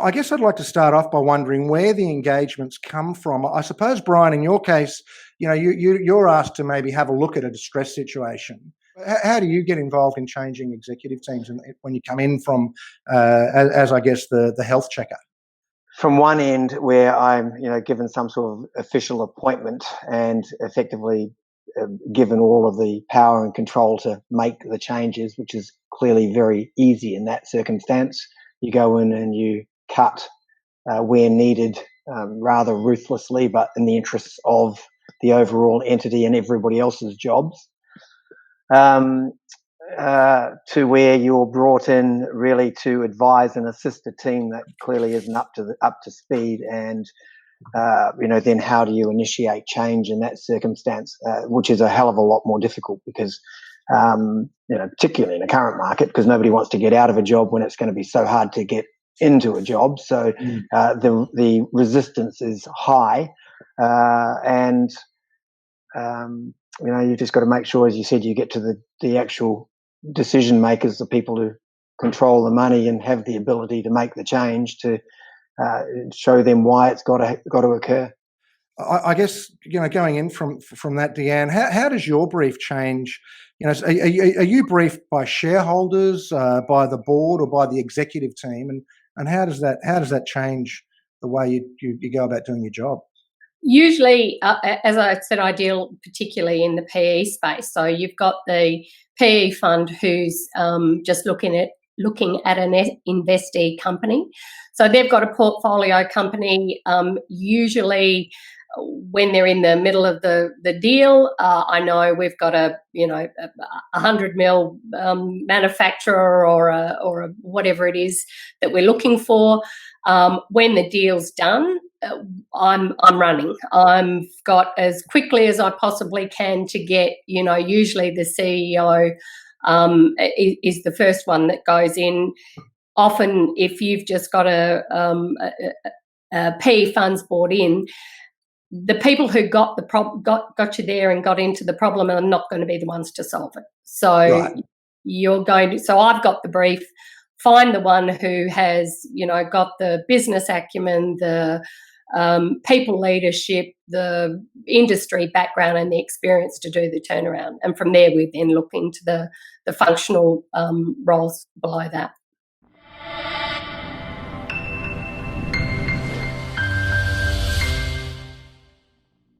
I guess I'd like to start off by wondering where the engagements come from. I suppose, Bryan, in your case, you're asked to maybe have a look at a distress situation. How do you get involved in changing executive teams when you come in from, as I guess, the health checker? From one end, where I'm, given some sort of official appointment and effectively given all of the power and control to make the changes, which is clearly very easy in that circumstance. You go in and you cut where needed, rather ruthlessly, but in the interests of the overall entity and everybody else's jobs. To where you're brought in really to advise and assist a team that clearly isn't up to speed, and then how do you initiate change in that circumstance, which is a hell of a lot more difficult because particularly in the current market, because nobody wants to get out of a job when it's going to be so hard to get into a job. So the resistance is high, and you've just got to make sure, as you said, you get to the actual decision makers, the people who control the money and have the ability to make the change, to show them why it's got to occur. I guess, going in from that, Deanne, how does your brief change? Are you briefed by shareholders, by the board, or by the executive team, and how does that change the way you go about doing your job? Usually, as I said, I deal particularly in the PE space. So you've got the PE fund who's just looking at an investee company. So they've got a portfolio company. Usually, when they're in the middle of the deal, I know we've got a 100 mil manufacturer or a whatever it is that we're looking for. When the deal's done, I'm running. I've got as quickly as I possibly can to get, usually the CEO is the first one that goes in. Often, if you've just got a PE funds bought in, the people who got you there and got into the problem are not going to be the ones to solve it. So right. So I've got the brief. Find the one who has, got the business acumen, the people leadership, the industry background and the experience to do the turnaround. And from there, we then look into the functional roles below that.